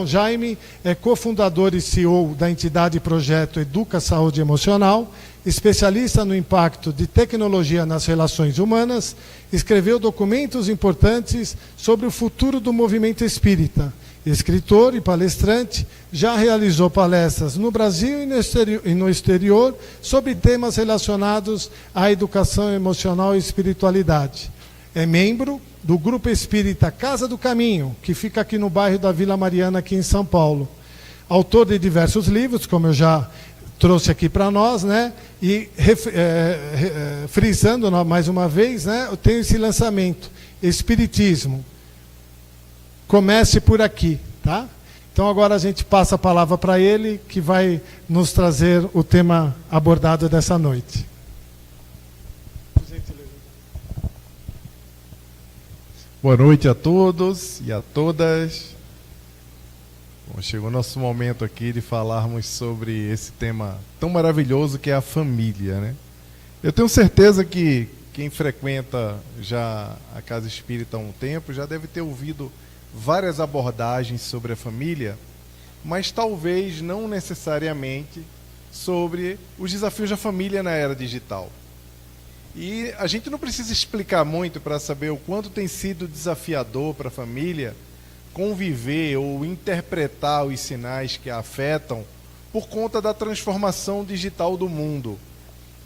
Jaime é cofundador e CEO da entidade Projeto Educa Saúde Emocional, especialista no impacto de tecnologia nas relações humanas, escreveu documentos importantes sobre o futuro do movimento espírita. Escritor e palestrante, já realizou palestras no Brasil e no exterior sobre temas relacionados à educação emocional e espiritualidade. É membro do Grupo Espírita Casa do Caminho, que fica aqui no bairro da Vila Mariana, aqui em São Paulo. Autor de diversos livros, como eu já trouxe aqui para nós, né? E frisando mais uma vez, né? Eu tenho esse lançamento, Espiritismo. Comece por aqui, tá? Então agora a gente passa a palavra para ele, que vai nos trazer o tema abordado dessa noite. Boa noite a todos e a todas. Bom, chegou o nosso momento aqui de falarmos sobre esse tema tão maravilhoso que é a família, né? Eu tenho certeza que quem frequenta já a Casa Espírita há um tempo já deve ter ouvido várias abordagens sobre a família, mas talvez não necessariamente sobre os desafios da família na era digital. E a gente não precisa explicar muito para saber o quanto tem sido desafiador para a família conviver ou interpretar os sinais que a afetam por conta da transformação digital do mundo.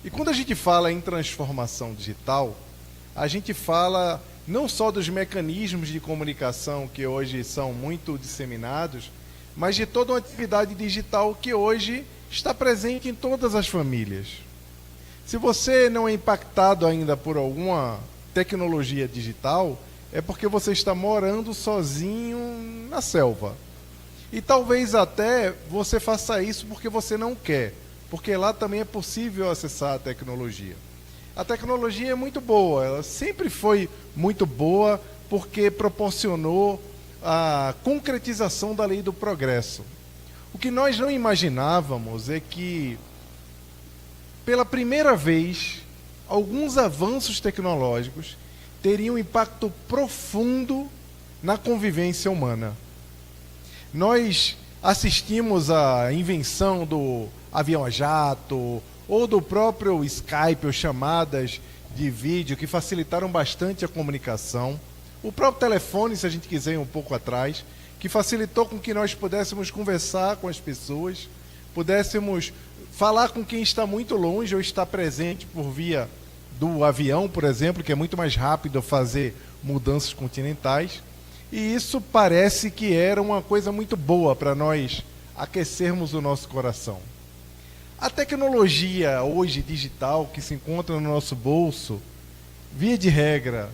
E quando a gente fala em transformação digital, a gente fala não só dos mecanismos de comunicação que hoje são muito disseminados, mas de toda uma atividade digital que hoje está presente em todas as famílias. Se você não é impactado ainda por alguma tecnologia digital, é porque você está morando sozinho na selva. E talvez até você faça isso porque você não quer, porque lá também é possível acessar a tecnologia. A tecnologia é muito boa, ela sempre foi muito boa porque proporcionou a concretização da lei do progresso. O que nós não imaginávamos é que pela primeira vez, alguns avanços tecnológicos teriam um impacto profundo na convivência humana. Nós assistimos à invenção do avião a jato, ou do próprio Skype, ou chamadas de vídeo, que facilitaram bastante a comunicação. O próprio telefone, se a gente quiser ir um pouco atrás, que facilitou com que nós pudéssemos conversar com as pessoas, pudéssemos falar com quem está muito longe ou está presente por via do avião, por exemplo, que é muito mais rápido fazer mudanças continentais. E isso parece que era uma coisa muito boa para nós aquecermos o nosso coração. A tecnologia hoje digital que se encontra no nosso bolso, via de regra,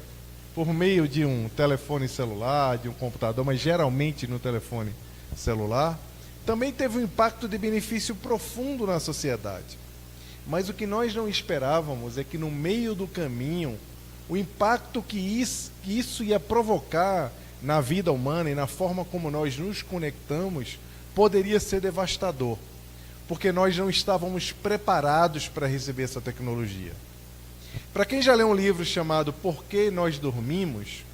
por meio de um telefone celular, de um computador, mas geralmente no telefone celular, também teve um impacto de benefício profundo na sociedade. Mas o que nós não esperávamos é que no meio do caminho, o impacto que isso ia provocar na vida humana e na forma como nós nos conectamos, poderia ser devastador, porque nós não estávamos preparados para receber essa tecnologia. Para quem já leu um livro chamado Por que Nós Dormimos,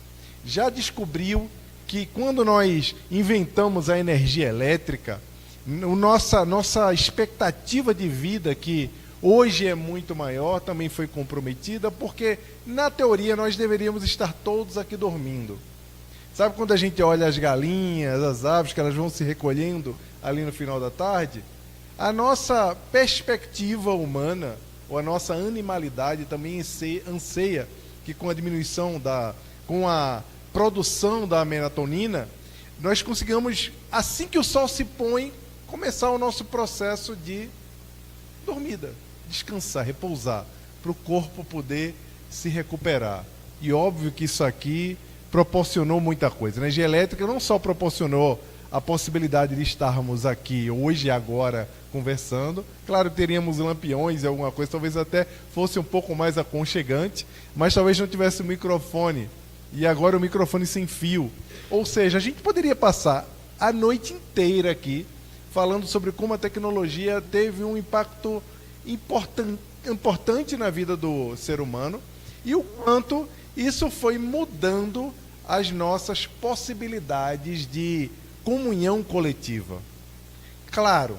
já descobriu que quando nós inventamos a energia elétrica, nossa expectativa de vida, que hoje é muito maior, também foi comprometida, porque na teoria nós deveríamos estar todos aqui dormindo. Sabe quando a gente olha as galinhas, as aves, que elas vão se recolhendo ali no final da tarde? A nossa perspectiva humana, ou a nossa animalidade também anseia que com a diminuição com a produção da melatonina, nós consigamos, assim que o sol se põe, começar o nosso processo de dormida, descansar, repousar, para o corpo poder se recuperar. E óbvio que isso aqui proporcionou muita coisa. A energia elétrica não só proporcionou a possibilidade de estarmos aqui hoje e agora conversando, claro, teríamos lampiões e alguma coisa, talvez até fosse um pouco mais aconchegante, mas talvez não tivesse o microfone. E agora o microfone sem fio. Ou seja, a gente poderia passar a noite inteira aqui falando sobre como a tecnologia teve um impacto importante na vida do ser humano e o quanto isso foi mudando as nossas possibilidades de comunhão coletiva. Claro,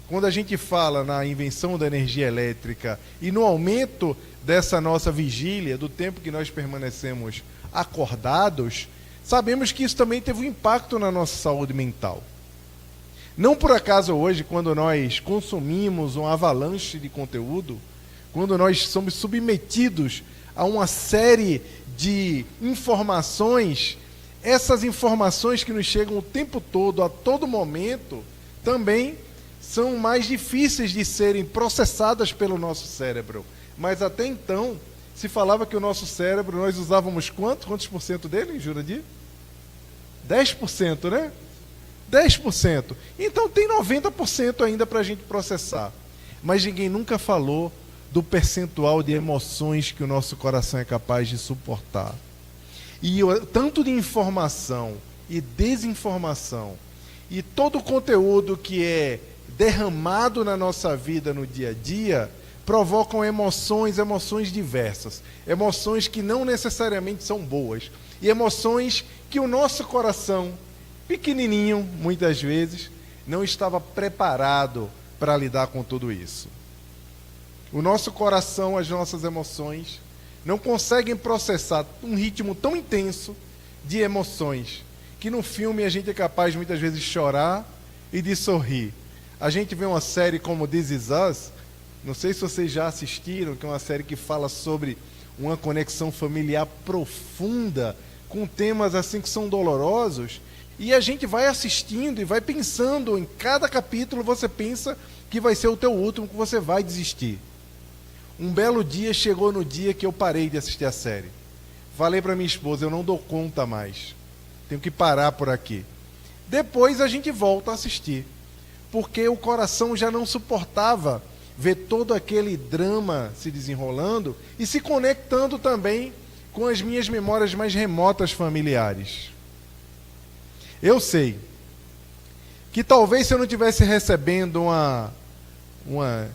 quando a gente fala na invenção da energia elétrica e no aumento dessa nossa vigília, do tempo que nós permanecemos acordados, sabemos que isso também teve um impacto na nossa saúde mental. Não por acaso hoje, quando nós consumimos um avalanche de conteúdo, quando nós somos submetidos a uma série de informações, essas informações que nos chegam o tempo todo, a todo momento, também são mais difíceis de serem processadas pelo nosso cérebro. Mas até então, se falava que o nosso cérebro, nós usávamos quantos por cento dele, Jurandir? 10%, né? 10%. Então tem 90% ainda para a gente processar. Mas ninguém nunca falou do percentual de emoções que o nosso coração é capaz de suportar. E tanto de informação e desinformação, e todo o conteúdo que é derramado na nossa vida no dia a dia, provocam emoções diversas. Emoções que não necessariamente são boas. E emoções que o nosso coração, pequenininho, muitas vezes, não estava preparado para lidar com tudo isso. O nosso coração, as nossas emoções, não conseguem processar um ritmo tão intenso de emoções, que no filme a gente é capaz muitas vezes de chorar e de sorrir. A gente vê uma série como This Is Us, não sei se vocês já assistiram, que é uma série que fala sobre uma conexão familiar profunda, com temas assim que são dolorosos, e a gente vai assistindo e vai pensando, em cada capítulo você pensa que vai ser o teu último, que você vai desistir. Um belo dia chegou no dia que eu parei de assistir a série. Falei para minha esposa, eu não dou conta mais. Tenho que parar por aqui. Depois a gente volta a assistir. Porque o coração já não suportava ver todo aquele drama se desenrolando e se conectando também com as minhas memórias mais remotas familiares. Eu sei que talvez se eu não estivesse recebendo um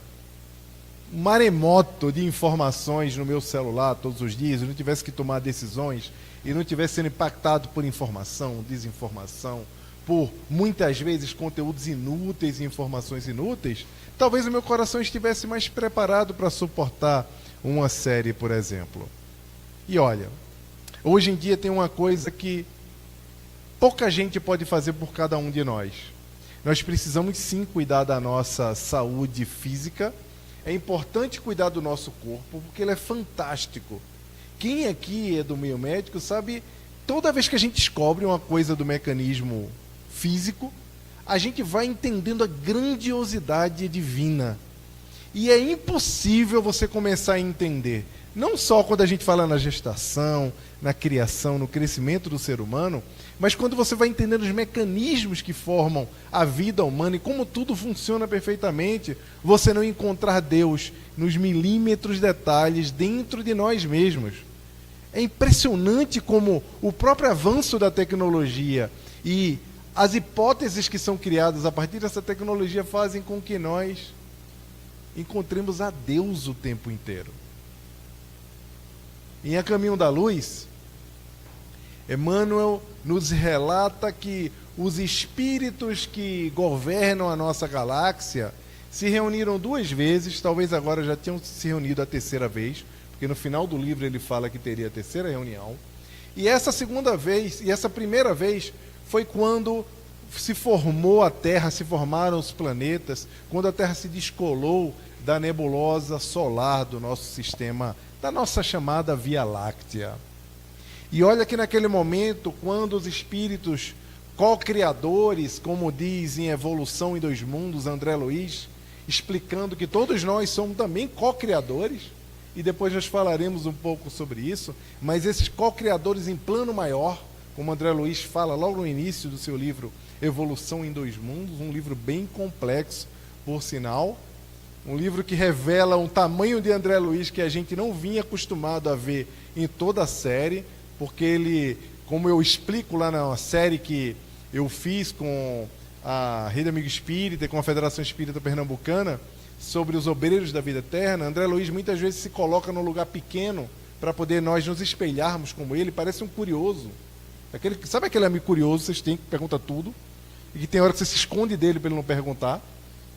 maremoto de informações no meu celular todos os dias, eu não tivesse que tomar decisões e não tivesse sendo impactado por informação, desinformação, por muitas vezes conteúdos inúteis e informações inúteis, talvez o meu coração estivesse mais preparado para suportar uma série, por exemplo. E olha, hoje em dia tem uma coisa que pouca gente pode fazer por cada um de nós. Nós precisamos sim cuidar da nossa saúde física. É importante cuidar do nosso corpo, porque ele é fantástico. Quem aqui é do meio médico sabe, toda vez que a gente descobre uma coisa do mecanismo físico, a gente vai entendendo a grandiosidade divina. E é impossível você começar a entender, não só quando a gente fala na gestação, na criação, no crescimento do ser humano, mas quando você vai entendendo os mecanismos que formam a vida humana e como tudo funciona perfeitamente, você não encontrar Deus nos milímetros detalhes dentro de nós mesmos. É impressionante como o próprio avanço da tecnologia e as hipóteses que são criadas a partir dessa tecnologia fazem com que nós encontremos a Deus o tempo inteiro. Em A Caminho da Luz, Emmanuel nos relata que os espíritos que governam a nossa galáxia se reuniram 2 vezes, talvez agora já tenham se reunido a 3ª vez, porque no final do livro ele fala que teria a 3ª reunião. E essa segunda vez, e essa primeira vez, foi quando se formou a Terra, se formaram os planetas, quando a Terra se descolou da nebulosa solar do nosso sistema, da nossa chamada Via Láctea. E olha que naquele momento, quando os espíritos co-criadores, como diz em Evolução em 2 Mundos, André Luiz, explicando que todos nós somos também co-criadores, e depois nós falaremos um pouco sobre isso, mas esses co-criadores em plano maior, como André Luiz fala logo no início do seu livro Evolução em 2 Mundos, um livro bem complexo, por sinal, um livro que revela um tamanho de André Luiz que a gente não vinha acostumado a ver em toda a série, porque ele, como eu explico lá na série que eu fiz com a Rede Amigo Espírita e com a Federação Espírita Pernambucana, sobre os obreiros da vida eterna, André Luiz muitas vezes se coloca num lugar pequeno para poder nós nos espelharmos como ele, parece um curioso. Sabe aquele amigo curioso, vocês têm que perguntar tudo? e que tem hora que você se esconde dele para ele não perguntar,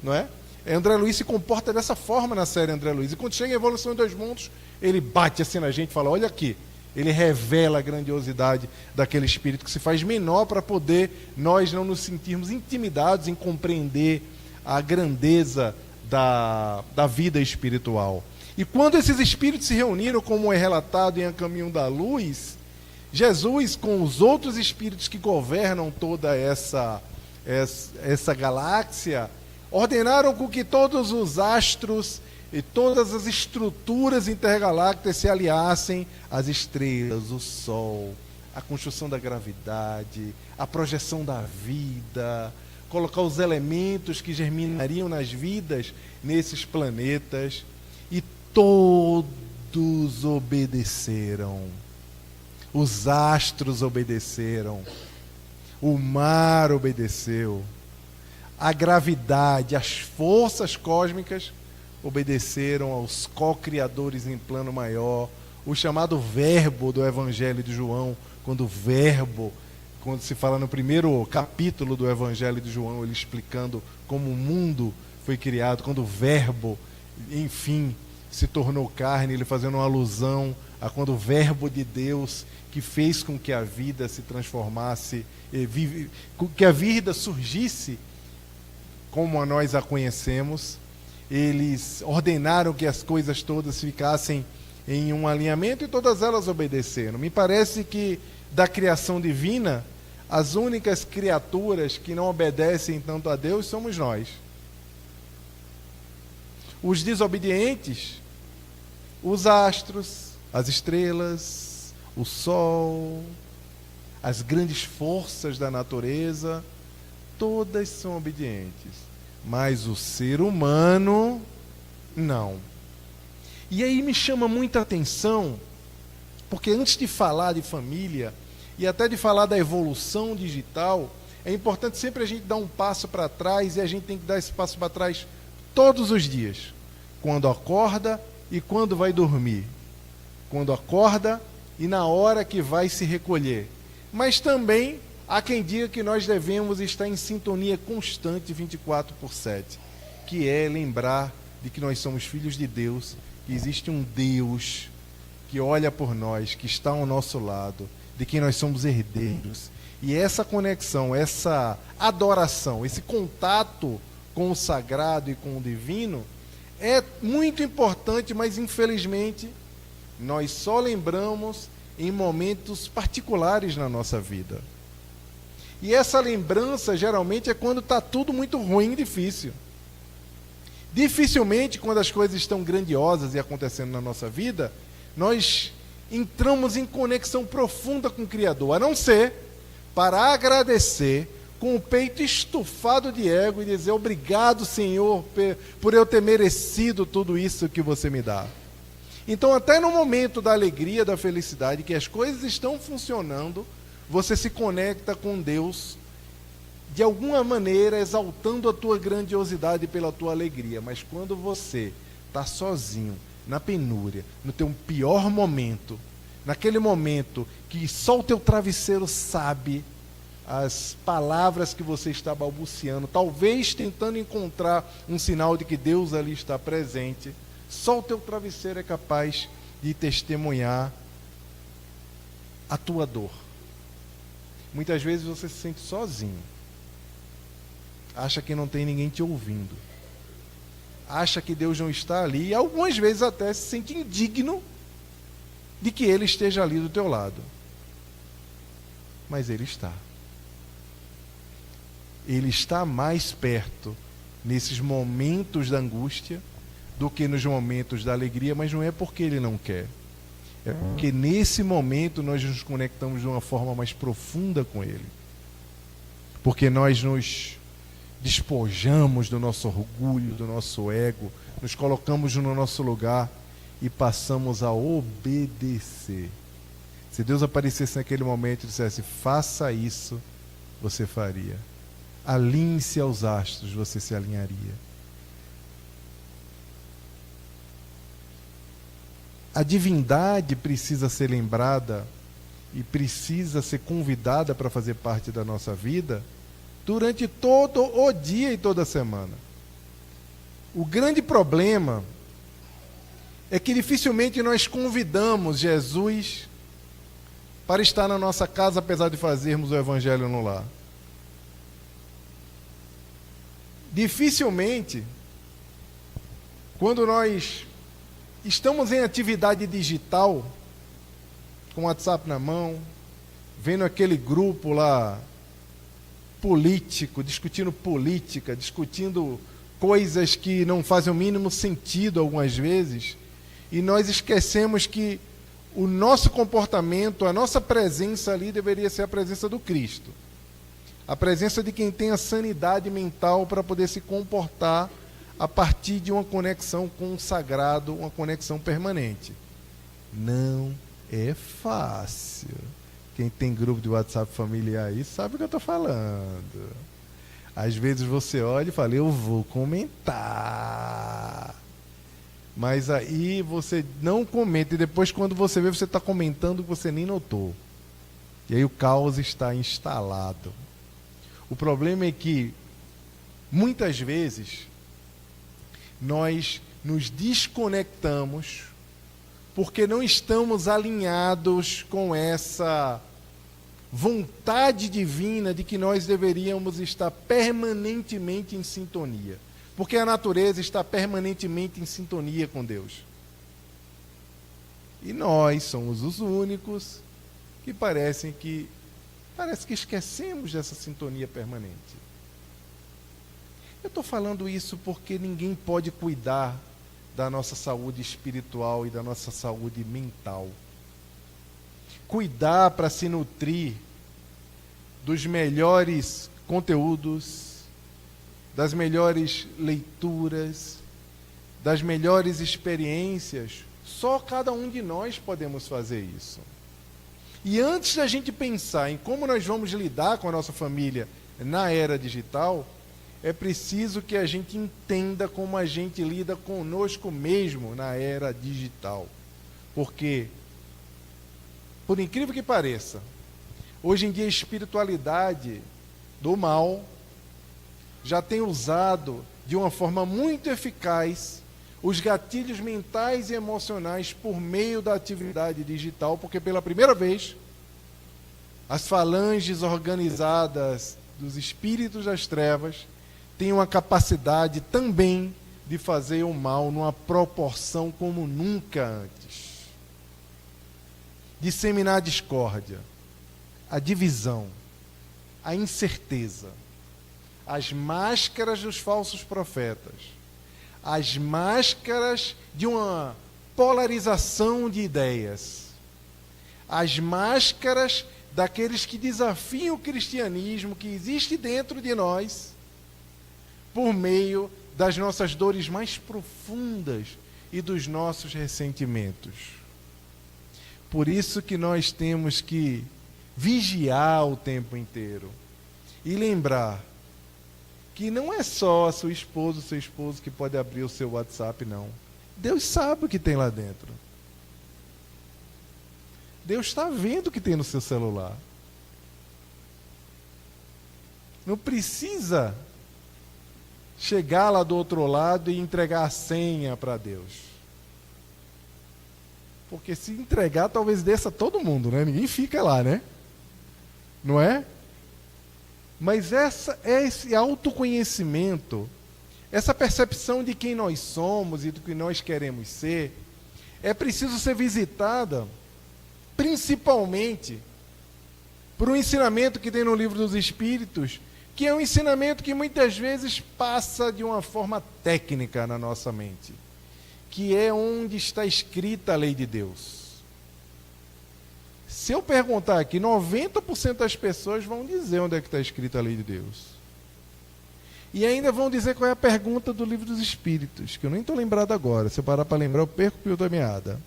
não é? André Luiz se comporta dessa forma na série André Luiz. E quando chega a Evolução em 2 Mundos, ele bate assim na gente e fala, olha aqui. Ele revela a grandiosidade daquele espírito que se faz menor para poder nós não nos sentirmos intimidados em compreender a grandeza da vida espiritual. E quando esses espíritos se reuniram, como é relatado em A Caminho da Luz, Jesus, com os outros espíritos que governam toda essa galáxia, ordenaram com que todos os astros e todas as estruturas intergalácticas se aliassem às estrelas, o Sol, a construção da gravidade, a projeção da vida, colocar os elementos que germinariam nas vidas nesses planetas, e todos obedeceram. Os astros obedeceram, o mar obedeceu, a gravidade, as forças cósmicas obedeceram aos co-criadores em plano maior, o chamado verbo do Evangelho de João, quando se fala no primeiro capítulo do Evangelho de João, ele explicando como o mundo foi criado, quando o verbo, enfim, se tornou carne, ele fazendo uma alusão a quando o verbo de Deus, que fez com que a vida se transformasse, que a vida surgisse como nós a conhecemos. Eles ordenaram que as coisas todas ficassem em um alinhamento e todas elas obedeceram. Me parece que da criação divina, as únicas criaturas que não obedecem tanto a Deus somos nós. Os desobedientes, os astros, as estrelas, o sol, as grandes forças da natureza, todas são obedientes. Mas o ser humano, não. E aí me chama muita atenção, porque antes de falar de família, e até de falar da evolução digital, é importante sempre a gente dar um passo para trás, e a gente tem que dar esse passo para trás todos os dias. Quando acorda e quando vai dormir. Quando acorda e na hora que vai se recolher. Mas também há quem diga que nós devemos estar em sintonia constante 24/7, que é lembrar de que nós somos filhos de Deus, que existe um Deus que olha por nós, que está ao nosso lado, de quem nós somos herdeiros. E essa conexão, essa adoração, esse contato com o sagrado e com o divino é muito importante, mas infelizmente nós só lembramos em momentos particulares na nossa vida. E essa lembrança geralmente é quando está tudo muito ruim e difícil. Dificilmente, quando as coisas estão grandiosas e acontecendo na nossa vida, nós entramos em conexão profunda com o Criador, a não ser para agradecer com o peito estufado de ego e dizer: obrigado, Senhor, por eu ter merecido tudo isso que você me dá. Então, até no momento da alegria, da felicidade, que as coisas estão funcionando, você se conecta com Deus, de alguma maneira exaltando a tua grandiosidade pela tua alegria. Mas quando você está sozinho, na penúria, no teu pior momento, naquele momento que só o teu travesseiro sabe as palavras que você está balbuciando, talvez tentando encontrar um sinal de que Deus ali está presente, só o teu travesseiro é capaz de testemunhar a tua dor. Muitas vezes você se sente sozinho, acha que não tem ninguém te ouvindo, acha que Deus não está ali, e algumas vezes até se sente indigno de que Ele esteja ali do teu lado. Mas Ele está. Ele está mais perto nesses momentos da angústia do que nos momentos da alegria, mas não é porque Ele não quer. É porque nesse momento nós nos conectamos de uma forma mais profunda com Ele. Porque nós nos despojamos do nosso orgulho, do nosso ego, nos colocamos no nosso lugar e passamos a obedecer. Se Deus aparecesse naquele momento e dissesse: faça isso, você faria. Alinhe-se aos astros, você se alinharia. A divindade precisa ser lembrada e precisa ser convidada para fazer parte da nossa vida durante todo o dia e toda a semana. O grande problema é que dificilmente nós convidamos Jesus para estar na nossa casa, apesar de fazermos o evangelho no lar. Dificilmente, quando nós estamos em atividade digital, com o WhatsApp na mão, vendo aquele grupo lá político, discutindo política, discutindo coisas que não fazem o mínimo sentido algumas vezes, e nós esquecemos que o nosso comportamento, a nossa presença ali deveria ser a presença do Cristo. A presença de quem tem a sanidade mental para poder se comportar a partir de uma conexão com o sagrado, uma conexão permanente. Não é fácil. Quem tem grupo de WhatsApp familiar aí sabe o que eu estou falando. Às vezes você olha e fala, eu vou comentar. Mas aí você não comenta, e depois quando você vê, você está comentando que você nem notou. E aí o caos está instalado. O problema é que, muitas vezes, nós nos desconectamos porque não estamos alinhados com essa vontade divina de que nós deveríamos estar permanentemente em sintonia. Porque a natureza está permanentemente em sintonia com Deus. E nós somos os únicos que parece que esquecemos dessa sintonia permanente. Eu estou falando isso porque ninguém pode cuidar da nossa saúde espiritual e da nossa saúde mental. Cuidar para se nutrir dos melhores conteúdos, das melhores leituras, das melhores experiências, só cada um de nós podemos fazer isso. E antes da gente pensar em como nós vamos lidar com a nossa família na era digital, é preciso que a gente entenda como a gente lida conosco mesmo na era digital. Porque, por incrível que pareça, hoje em dia a espiritualidade do mal já tem usado de uma forma muito eficaz os gatilhos mentais e emocionais por meio da atividade digital, porque pela primeira vez as falanges organizadas dos espíritos das trevas têm uma capacidade também de fazer o mal numa proporção como nunca antes. Disseminar a discórdia, a divisão, a incerteza, as máscaras dos falsos profetas, as máscaras de uma polarização de ideias, as máscaras daqueles que desafiam o cristianismo que existe dentro de nós, por meio das nossas dores mais profundas e dos nossos ressentimentos. Por isso que nós temos que vigiar o tempo inteiro e lembrar que não é só a sua esposa, o seu esposo que pode abrir o seu WhatsApp, não. Deus sabe o que tem lá dentro. Deus está vendo o que tem no seu celular. Não precisa chegar lá do outro lado e entregar a senha para Deus. Porque se entregar, talvez desça todo mundo, né? Ninguém fica lá, né? Não é? Mas esse autoconhecimento, essa percepção de quem nós somos e do que nós queremos ser, é preciso ser visitada, principalmente, por um ensinamento que tem no Livro dos Espíritos, que é um ensinamento que muitas vezes passa de uma forma técnica na nossa mente, que é onde está escrita a lei de Deus. Se eu perguntar aqui, 90% das pessoas vão dizer onde é que está escrita a lei de Deus. E ainda vão dizer qual é a pergunta do Livro dos Espíritos, que eu nem estou lembrado agora. Se eu parar para lembrar, eu perco o pio da meada.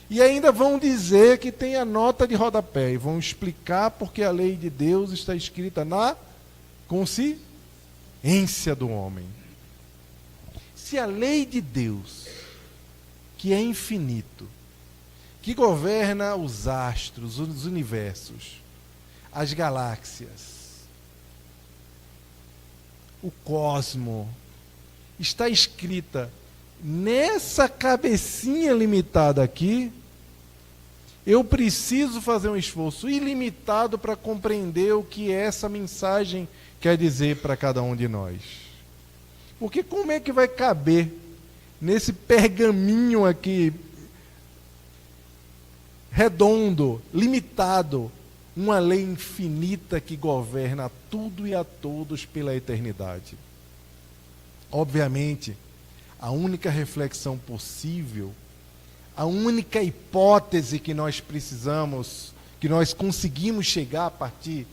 E ainda vão dizer que tem a nota de rodapé, e vão explicar porque a lei de Deus está escrita na consciência do homem. Se a lei de Deus, que é infinito, que governa os astros, os universos, as galáxias, o cosmo, está escrita nessa cabecinha limitada aqui, eu preciso fazer um esforço ilimitado para compreender o que essa mensagem quer dizer para cada um de nós. Porque como é que vai caber nesse pergaminho aqui, redondo, limitado, uma lei infinita que governa tudo e a todos pela eternidade? Obviamente, a única reflexão possível, a única hipótese que nós precisamos, que nós conseguimos chegar a partir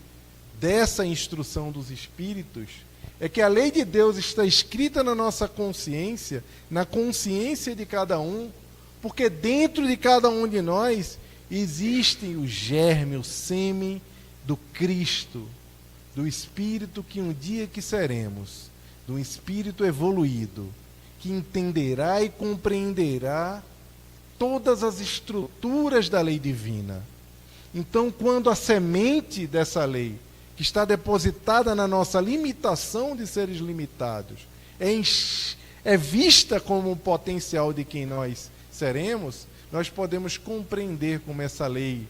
dessa instrução dos Espíritos, é que a lei de Deus está escrita na nossa consciência, na consciência de cada um, porque dentro de cada um de nós existe o germe, o sêmen do Cristo, do Espírito que um dia que seremos, do Espírito evoluído, que entenderá e compreenderá todas as estruturas da lei divina. Então, quando a semente dessa lei, que está depositada na nossa limitação de seres limitados, é vista como um potencial de quem nós seremos, nós podemos compreender como essa lei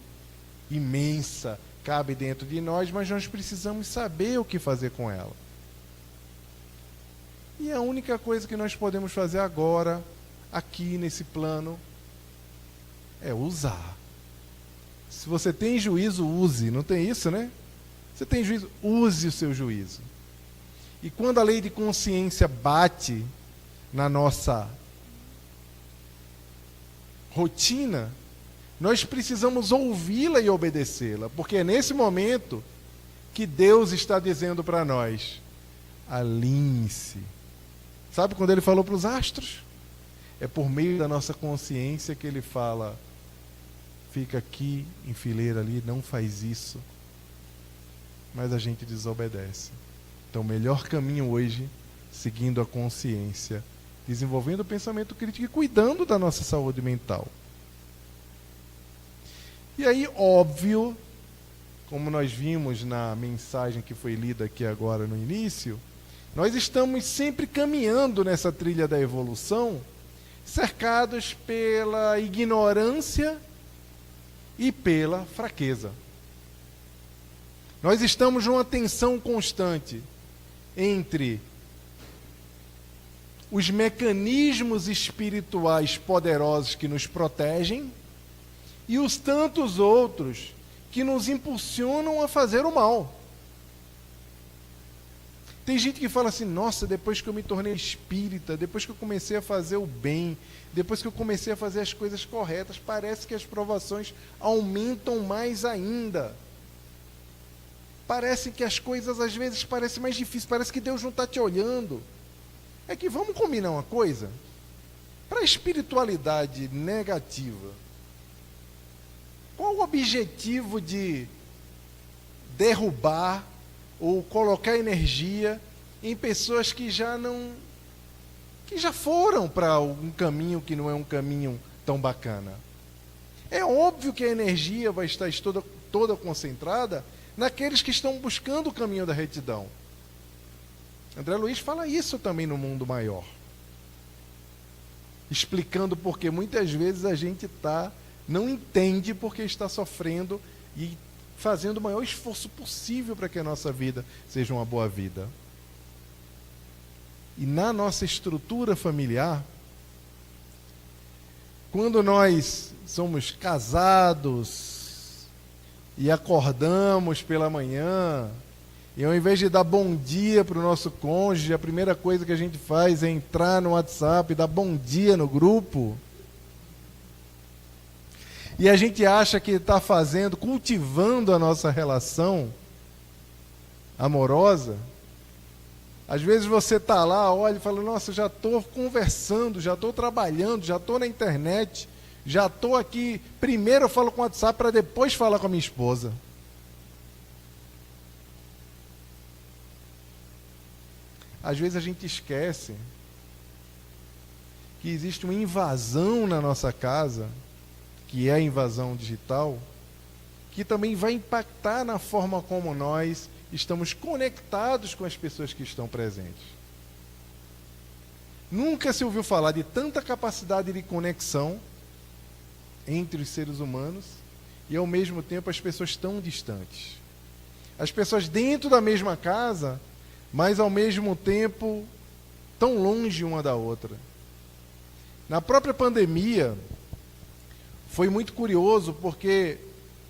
imensa cabe dentro de nós, mas nós precisamos saber o que fazer com ela. E a única coisa que nós podemos fazer agora, aqui nesse plano, é usar. Se você tem juízo, use. Não tem isso, né? Você tem juízo, use o seu juízo. E quando a lei de consciência bate na nossa rotina, nós precisamos ouvi-la e obedecê-la, porque é nesse momento que Deus está dizendo para nós: alinhe-se. Sabe quando ele falou para os astros? É por meio da nossa consciência que ele fala: fica aqui em fileira ali, não faz isso. Mas a gente desobedece. Então o melhor caminho hoje, seguindo a consciência, desenvolvendo o pensamento crítico e cuidando da nossa saúde mental. E aí, óbvio, como nós vimos na mensagem que foi lida aqui agora no início, nós estamos sempre caminhando nessa trilha da evolução, cercados pela ignorância e pela fraqueza. Nós estamos numa tensão constante entre os mecanismos espirituais poderosos que nos protegem e os tantos outros que nos impulsionam a fazer o mal. Tem gente que fala assim: nossa, depois que eu me tornei espírita, depois que eu comecei a fazer o bem, depois que eu comecei a fazer as coisas corretas, parece que as provações aumentam mais ainda. Parece que as coisas às vezes parecem mais difíceis, parece que Deus não está te olhando. É que vamos combinar uma coisa? Para a espiritualidade negativa, qual o objetivo de derrubar ou colocar energia em pessoas que já foram para um caminho que não é um caminho tão bacana? É óbvio que a energia vai estar toda concentrada naqueles que estão buscando o caminho da retidão. André Luiz fala isso também no Mundo Maior, explicando porque muitas vezes a gente não entende porque está sofrendo e fazendo o maior esforço possível para que a nossa vida seja uma boa vida. E na nossa estrutura familiar, quando nós somos casados e acordamos pela manhã, e ao invés de dar bom dia para o nosso cônjuge, a primeira coisa que a gente faz é entrar no WhatsApp e dar bom dia no grupo, e a gente acha que está cultivando a nossa relação amorosa. Às vezes você está lá, olha e fala: nossa, já estou conversando, já estou trabalhando, já estou na internet, já estou aqui, primeiro eu falo com o WhatsApp para depois falar com a minha esposa. Às vezes a gente esquece que existe uma invasão na nossa casa, que é a invasão digital, que também vai impactar na forma como nós estamos conectados com as pessoas que estão presentes. Nunca se ouviu falar de tanta capacidade de conexão entre os seres humanos e, ao mesmo tempo, as pessoas tão distantes. As pessoas dentro da mesma casa, mas, ao mesmo tempo, tão longe uma da outra. Na própria pandemia, foi muito curioso, porque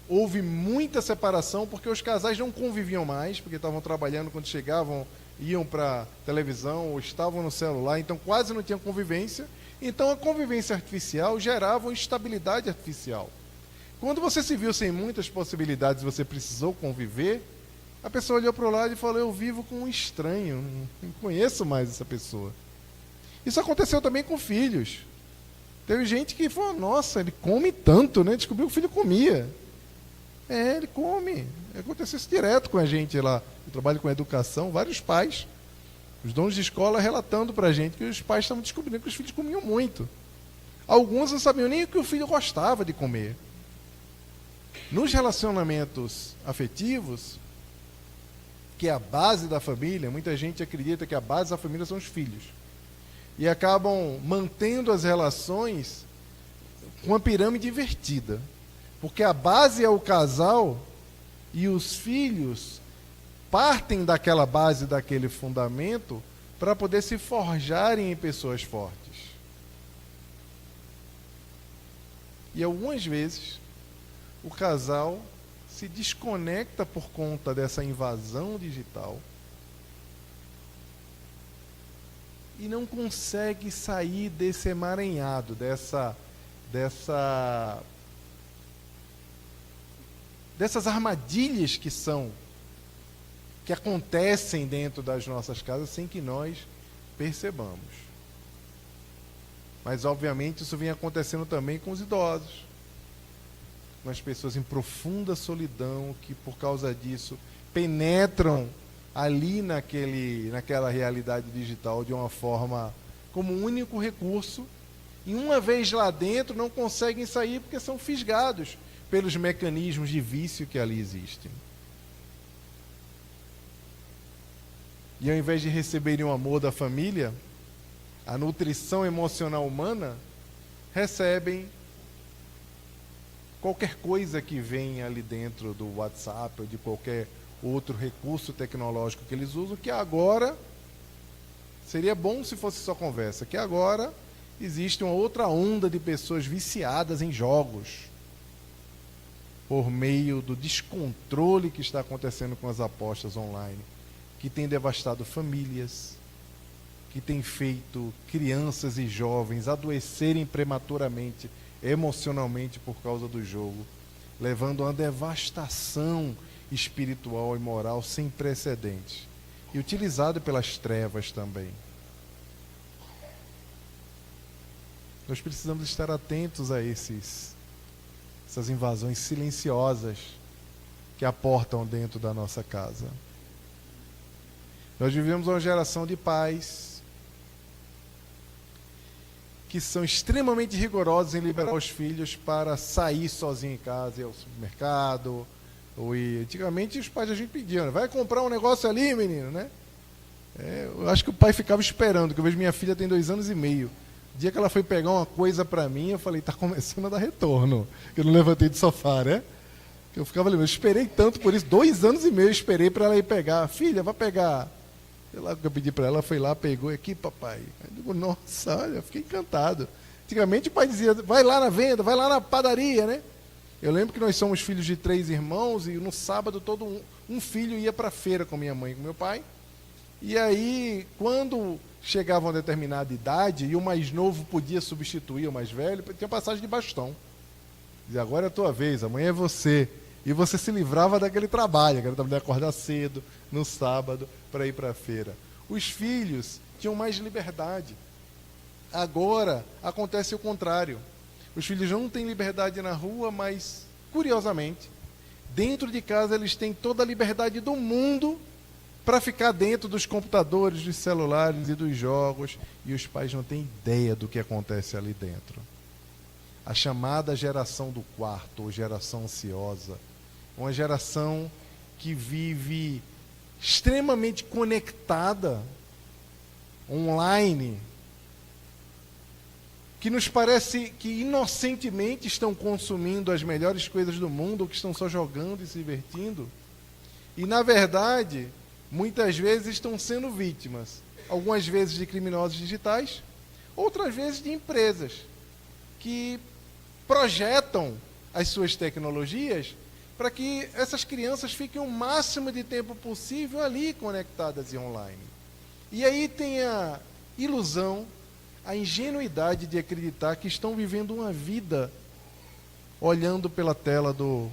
houve muita separação, porque os casais não conviviam mais, porque estavam trabalhando, quando chegavam, iam para televisão ou estavam no celular, então quase não tinha convivência. Então a convivência artificial gerava uma instabilidade artificial. Quando você se viu sem muitas possibilidades, você precisou conviver, a pessoa olhou para o lado e falou: eu vivo com um estranho, não conheço mais essa pessoa. Isso aconteceu também com filhos. Teve gente que falou: nossa, ele come tanto, né? Descobriu que o filho comia. Ele come. Aconteceu isso direto com a gente lá. Eu trabalho com educação, vários pais, os donos de escola, relatando para a gente que os pais estavam descobrindo que os filhos comiam muito. Alguns não sabiam nem o que o filho gostava de comer. Nos relacionamentos afetivos, que é a base da família, muita gente acredita que a base da família são os filhos. E acabam mantendo as relações com uma pirâmide invertida. Porque a base é o casal e os filhos partem daquela base, daquele fundamento, para poder se forjarem em pessoas fortes. E algumas vezes o casal se desconecta por conta dessa invasão digital e não consegue sair desse emaranhado, dessas armadilhas que acontecem dentro das nossas casas sem que nós percebamos. Mas, obviamente, isso vem acontecendo também com os idosos, com as pessoas em profunda solidão, que por causa disso penetram ali naquela realidade digital de uma forma como único recurso, e uma vez lá dentro não conseguem sair porque são fisgados pelos mecanismos de vício que ali existem. E ao invés de receberem o amor da família, a nutrição emocional humana, recebem qualquer coisa que venha ali dentro do WhatsApp ou de qualquer outro recurso tecnológico que eles usam, que agora seria bom se fosse só conversa, que agora existe uma outra onda de pessoas viciadas em jogos, por meio do descontrole que está acontecendo com as apostas online, que tem devastado famílias, que tem feito crianças e jovens adoecerem prematuramente, emocionalmente, por causa do jogo, levando a uma devastação espiritual e moral sem precedentes, e utilizado pelas trevas também. Nós precisamos estar atentos a essas invasões silenciosas que aportam dentro da nossa casa. Nós vivemos uma geração de pais que são extremamente rigorosos em liberar os filhos para sair sozinho em casa, ir ao supermercado, ou ir. Antigamente os pais a gente pediam, né? Vai comprar um negócio ali, menino, né? Eu acho que o pai ficava esperando, que eu vejo minha filha tem 2 anos e meio. O dia que ela foi pegar uma coisa para mim, eu falei: tá começando a dar retorno. Eu não levantei do sofá, né? Eu ficava lembrando, eu esperei tanto por isso, 2 anos e meio eu esperei para ela ir pegar. Filha, vai pegar. Sei lá o que eu pedi para ela, foi lá, pegou, aqui, papai. Eu digo: nossa, olha, eu fiquei encantado. Antigamente o pai dizia: vai lá na venda, vai lá na padaria, né? Eu lembro que nós somos filhos de 3 irmãos e no sábado todo um filho ia para a feira com minha mãe e com meu pai. E aí, quando chegava a uma determinada idade e o mais novo podia substituir o mais velho, tinha passagem de bastão. Dizia: agora é a tua vez, amanhã é você. E você se livrava daquele trabalho, que era de acordar cedo, no sábado, para ir para a feira. Os filhos tinham mais liberdade. Agora acontece o contrário. Os filhos não têm liberdade na rua, mas, curiosamente, dentro de casa eles têm toda a liberdade do mundo para ficar dentro dos computadores, dos celulares e dos jogos, e os pais não têm ideia do que acontece ali dentro. A chamada geração do quarto, ou geração ansiosa, uma geração que vive extremamente conectada, online, que nos parece que inocentemente estão consumindo as melhores coisas do mundo, ou que estão só jogando e se divertindo, e na verdade, muitas vezes estão sendo vítimas, algumas vezes de criminosos digitais, outras vezes de empresas que projetam as suas tecnologias para que essas crianças fiquem o máximo de tempo possível ali conectadas e online. E aí tem a ilusão, a ingenuidade de acreditar que estão vivendo uma vida olhando pela tela do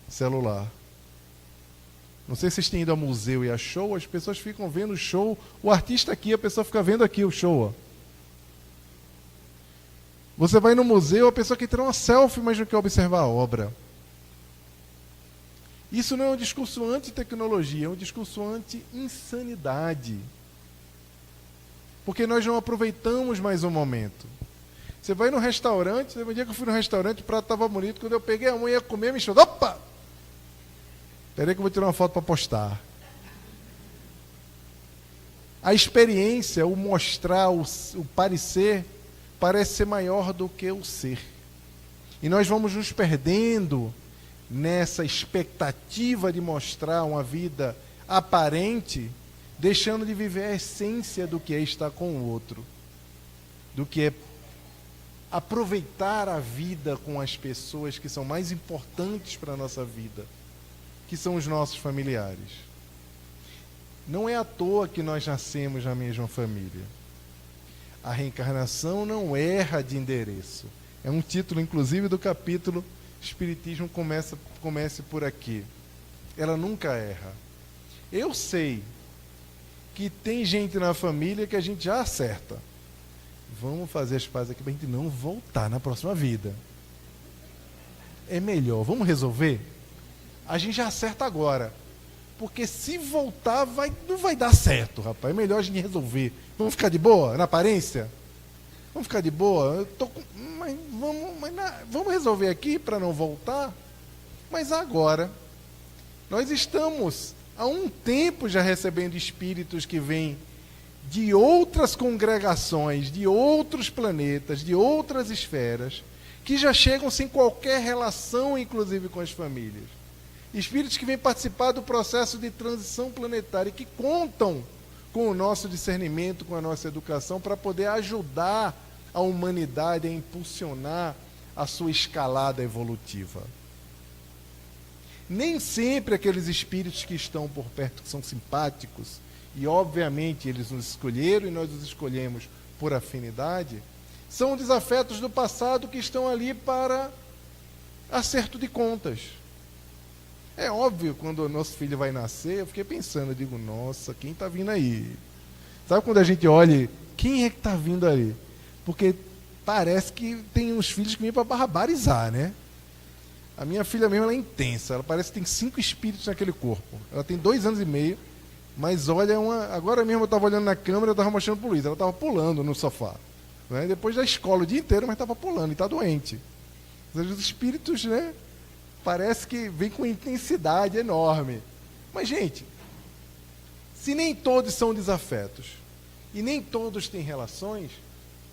celular. Não sei se vocês têm ido a museu e a show, as pessoas ficam vendo o show, o artista aqui, a pessoa fica vendo aqui o show. Ó. Você vai no museu, a pessoa quer tirar uma selfie, mas não quer observar a obra. Isso não é um discurso anti-tecnologia, é um discurso anti-insanidade. Porque nós não aproveitamos mais o momento. Você vai no restaurante, teve um dia que eu fui no restaurante, o prato estava bonito, quando eu peguei a mão e ia comer, me chamou, opa! Espera que eu vou tirar uma foto para postar. A experiência, o mostrar, o parecer, parece ser maior do que o ser. E nós vamos nos perdendo nessa expectativa de mostrar uma vida aparente, deixando de viver a essência do que é estar com o outro, do que é aproveitar a vida com as pessoas que são mais importantes para a nossa vida, que são os nossos familiares. Não é à toa que nós nascemos na mesma família. A reencarnação não erra de endereço. É um título, inclusive, do capítulo Espiritismo comece por aqui. Ela nunca erra. Eu sei que tem gente na família que a gente já acerta. Vamos fazer as pazes aqui para a gente não voltar na próxima vida. É melhor, vamos resolver? A gente já acerta agora. Porque se voltar, não vai dar certo, rapaz. É melhor a gente resolver. Vamos ficar de boa, na aparência? Vamos ficar de boa? Vamos resolver aqui para não voltar? Mas agora, nós estamos há um tempo já recebendo espíritos que vêm de outras congregações, de outros planetas, de outras esferas, que já chegam sem qualquer relação, inclusive, com as famílias. Espíritos que vêm participar do processo de transição planetária e que contam com o nosso discernimento, com a nossa educação, para poder ajudar a humanidade a impulsionar a sua escalada evolutiva. Nem sempre aqueles espíritos que estão por perto, que são simpáticos, e obviamente eles nos escolheram e nós os escolhemos por afinidade, são desafetos do passado que estão ali para acerto de contas. É óbvio, quando o nosso filho vai nascer, eu fiquei pensando, eu digo, nossa, quem está vindo aí? Sabe quando a gente olha, quem é que está vindo ali? Porque parece que tem uns filhos que vêm para barbarizar, né? A minha filha mesmo, ela é intensa, ela parece que tem 5 espíritos naquele corpo. Ela tem 2 anos e meio, mas olha, agora mesmo eu estava olhando na câmera, eu estava mostrando para o Luiz, ela estava pulando no sofá. Né? Depois da escola o dia inteiro, mas estava pulando e está doente. Ou seja, os espíritos, né? Parece que vem com intensidade enorme. Mas, gente, se nem todos são desafetos e nem todos têm relações,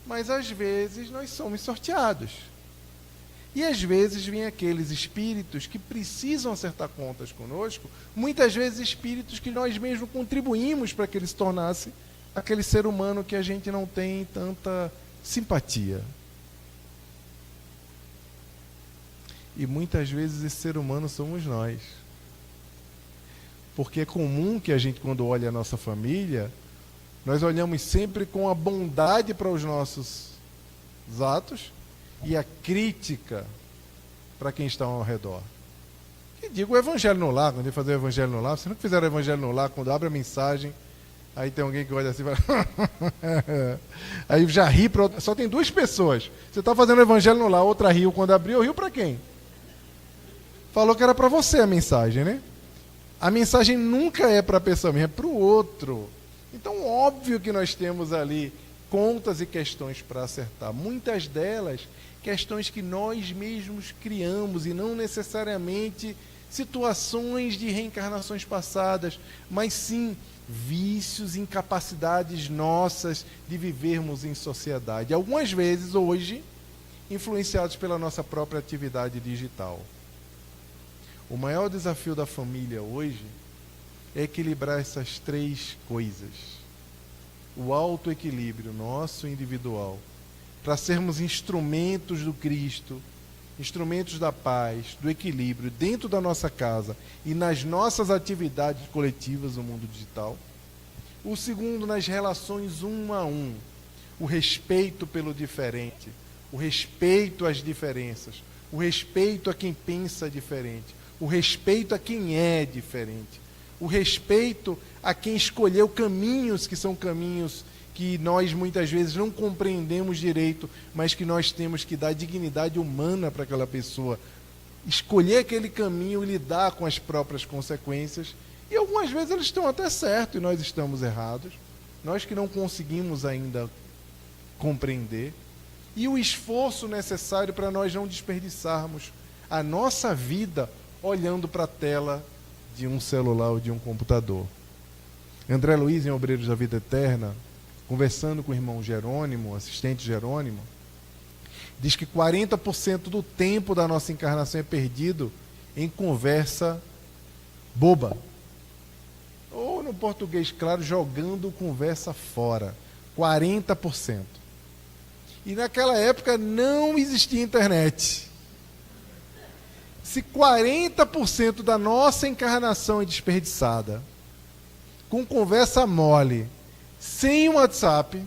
mas às vezes nós somos sorteados. E às vezes vêm aqueles espíritos que precisam acertar contas conosco, muitas vezes espíritos que nós mesmos contribuímos para que ele se tornasse aquele ser humano que a gente não tem tanta simpatia. E muitas vezes esse ser humano somos nós. Porque é comum que a gente, quando olha a nossa família, nós olhamos sempre com a bondade para os nossos atos e a crítica para quem está ao redor. E digo o evangelho no lar, quando eu fazer o evangelho no lar, se não fizeram o evangelho no lar, quando abre a mensagem, aí tem alguém que olha assim e fala... aí já ri, só tem 2 pessoas. Você está fazendo o evangelho no lar, outra riu, quando abriu, riu para quem? Falou que era para você a mensagem, né? A mensagem nunca é para a pessoa mesmo, é para o outro. Então, óbvio que nós temos ali contas e questões para acertar. Muitas delas, questões que nós mesmos criamos e não necessariamente situações de reencarnações passadas, mas sim vícios, incapacidades nossas de vivermos em sociedade. Algumas vezes, hoje, influenciados pela nossa própria atividade digital. O maior desafio da família hoje é equilibrar essas três coisas. O autoequilíbrio nosso individual, para sermos instrumentos do Cristo, instrumentos da paz, do equilíbrio dentro da nossa casa e nas nossas atividades coletivas no mundo digital. O segundo, nas relações um a um, o respeito pelo diferente, o respeito às diferenças, o respeito a quem pensa diferente, o respeito a quem é diferente, o respeito a quem escolheu caminhos que são caminhos que nós muitas vezes não compreendemos direito, mas que nós temos que dar dignidade humana para aquela pessoa, escolher aquele caminho e lidar com as próprias consequências. E algumas vezes eles estão até certos e nós estamos errados, nós que não conseguimos ainda compreender, e o esforço necessário para nós não desperdiçarmos a nossa vida olhando para a tela de um celular ou de um computador. André Luiz, em Obreiros da Vida Eterna, conversando com o irmão Jerônimo, assistente Jerônimo, diz que 40% do tempo da nossa encarnação é perdido em conversa boba. Ou, no português claro, jogando conversa fora. 40%. E naquela época não existia internet. Se 40% da nossa encarnação é desperdiçada com conversa mole, sem WhatsApp,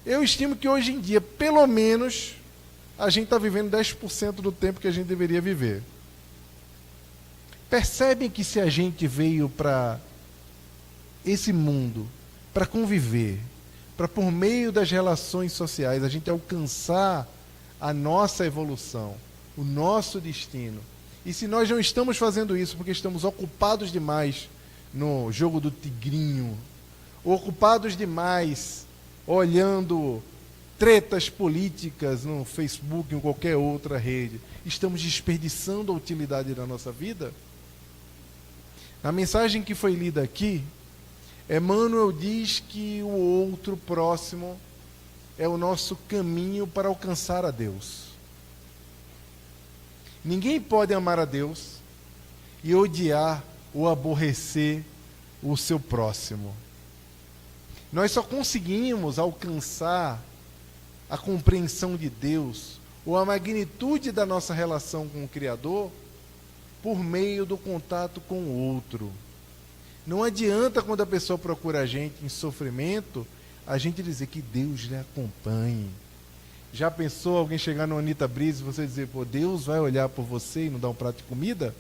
eu estimo que hoje em dia, pelo menos, a gente está vivendo 10% do tempo que a gente deveria viver. Percebem que se a gente veio para esse mundo, para conviver, para por meio das relações sociais, a gente alcançar a nossa evolução, o nosso destino. E se nós não estamos fazendo isso porque estamos ocupados demais no jogo do tigrinho, ocupados demais olhando tretas políticas no Facebook, em qualquer outra rede, estamos desperdiçando a utilidade da nossa vida? Na mensagem que foi lida aqui, Emmanuel diz que o outro próximo é o nosso caminho para alcançar a Deus. Ninguém pode amar a Deus e odiar ou aborrecer o seu próximo. Nós só conseguimos alcançar a compreensão de Deus ou a magnitude da nossa relação com o Criador por meio do contato com o outro. Não adianta, quando a pessoa procura a gente em sofrimento, a gente dizer que Deus lhe acompanhe. Já pensou alguém chegar no Anitta Brisa e você dizer, pô, Deus vai olhar por você e não dar um prato de comida?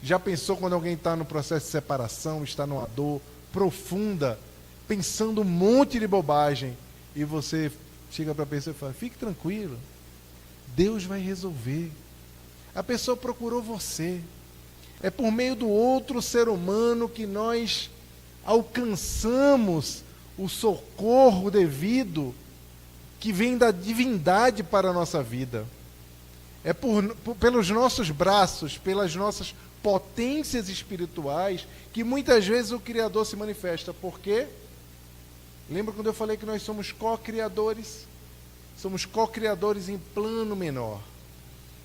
Já pensou quando alguém está no processo de separação, está numa dor profunda, pensando um monte de bobagem, e você chega para a pessoa e fala, fique tranquilo, Deus vai resolver. A pessoa procurou você. É por meio do outro ser humano que nós alcançamos o socorro devido que vem da divindade para a nossa vida. É pelos nossos braços, pelas nossas potências espirituais, que muitas vezes o Criador se manifesta. Por quê? Lembra quando eu falei que nós somos co-criadores? Somos co-criadores em plano menor.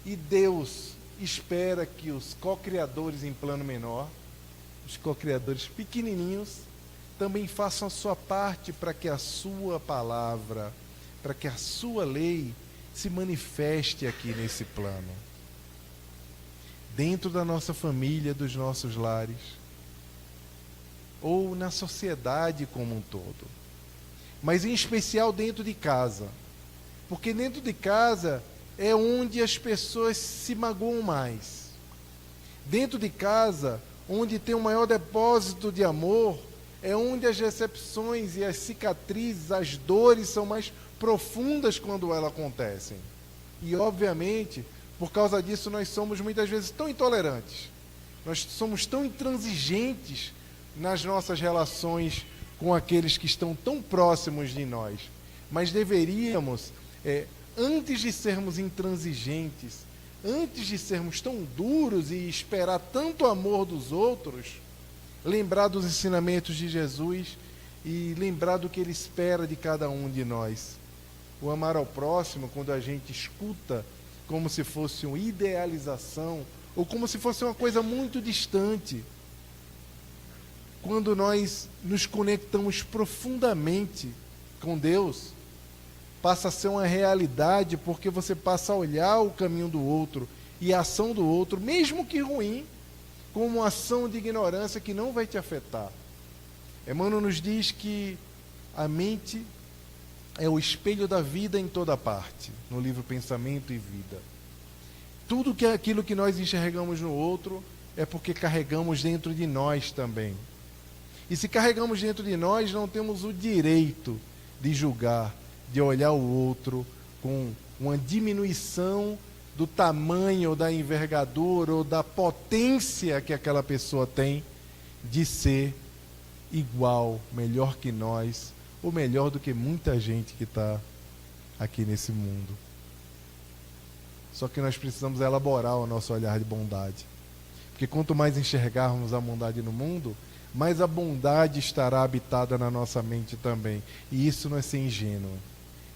E Deus espera que os co-criadores em plano menor, os co-criadores pequenininhos, também façam a sua parte para que a sua palavra, para que a sua lei se manifeste aqui nesse plano. Dentro da nossa família, dos nossos lares, ou na sociedade como um todo. Mas em especial dentro de casa. Porque dentro de casa é onde as pessoas se magoam mais. Dentro de casa, onde tem o maior depósito de amor, é onde as decepções e as cicatrizes, as dores são mais profundas quando elas acontecem. E, obviamente, por causa disso, nós somos muitas vezes tão intolerantes. Nós somos tão intransigentes nas nossas relações com aqueles que estão tão próximos de nós. Mas deveríamos, antes de sermos intransigentes, antes de sermos tão duros e esperar tanto amor dos outros, lembrar dos ensinamentos de Jesus e lembrar do que Ele espera de cada um de nós. O amar ao próximo, quando a gente escuta como se fosse uma idealização, ou como se fosse uma coisa muito distante, quando nós nos conectamos profundamente com Deus, passa a ser uma realidade, porque você passa a olhar o caminho do outro e a ação do outro, mesmo que ruim, como uma ação de ignorância que não vai te afetar. Emmanuel nos diz que a mente é o espelho da vida em toda parte, no livro Pensamento e Vida. Tudo que aquilo que nós enxergamos no outro é porque carregamos dentro de nós também. E se carregamos dentro de nós, não temos o direito de julgar, de olhar o outro com uma diminuição do tamanho, ou da envergadura, ou da potência que aquela pessoa tem de ser igual, melhor que nós, ou melhor do que muita gente que está aqui nesse mundo. Só que nós precisamos elaborar o nosso olhar de bondade. Porque quanto mais enxergarmos a bondade no mundo, mais a bondade estará habitada na nossa mente também. E isso não é ser ingênuo.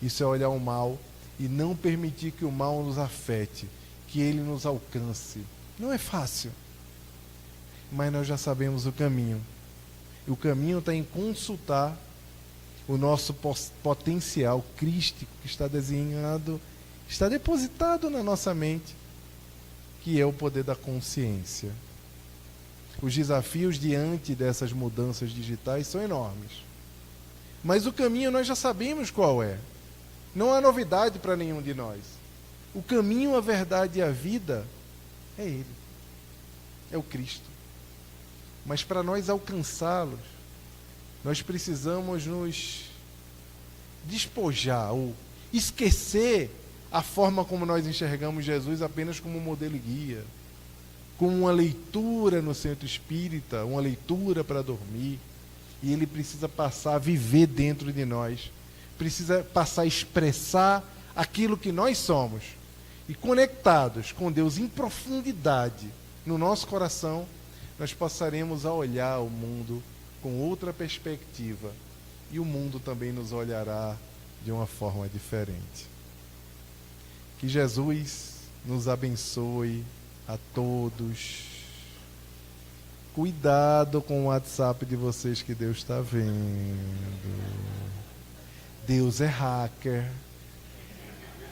Isso é olhar o mal e não permitir que o mal nos afete, que ele nos alcance. Não é fácil, mas nós já sabemos o caminho. E o caminho está em consultar o nosso potencial crístico que está desenhado, está depositado na nossa mente, que é o poder da consciência. Os desafios diante dessas mudanças digitais são enormes. Mas o caminho nós já sabemos qual é. Não há novidade para nenhum de nós. O caminho, a verdade e a vida é Ele. É o Cristo. Mas para nós alcançá-los, nós precisamos nos despojar ou esquecer a forma como nós enxergamos Jesus apenas como modelo e guia, como uma leitura no centro espírita, uma leitura para dormir. E ele precisa passar a viver dentro de nós, precisa passar a expressar aquilo que nós somos. E conectados com Deus em profundidade no nosso coração, nós passaremos a olhar o mundo com outra perspectiva, e o mundo também nos olhará de uma forma diferente. Que Jesus nos abençoe a todos. Cuidado com o WhatsApp de vocês, que Deus está vendo. Deus é hacker.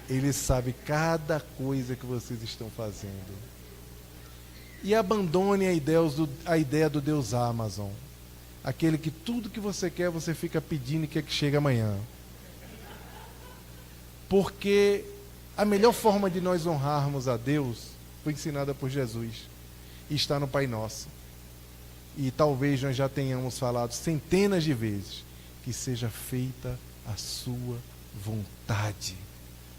Ele sabe cada coisa que vocês estão fazendo. E abandone a ideia do Deus Amazon. Aquele que tudo que você quer, você fica pedindo e quer que chegue amanhã. Porque a melhor forma de nós honrarmos a Deus foi ensinada por Jesus. E está no Pai Nosso. E talvez nós já tenhamos falado centenas de vezes, que seja feita a sua vontade.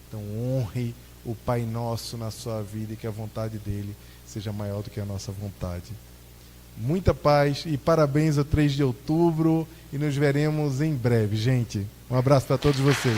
Então honre o Pai Nosso na sua vida, e que a vontade dele seja maior do que a nossa vontade. Muita paz e parabéns ao 3 de outubro, e nos veremos em breve, gente. Um abraço para todos vocês.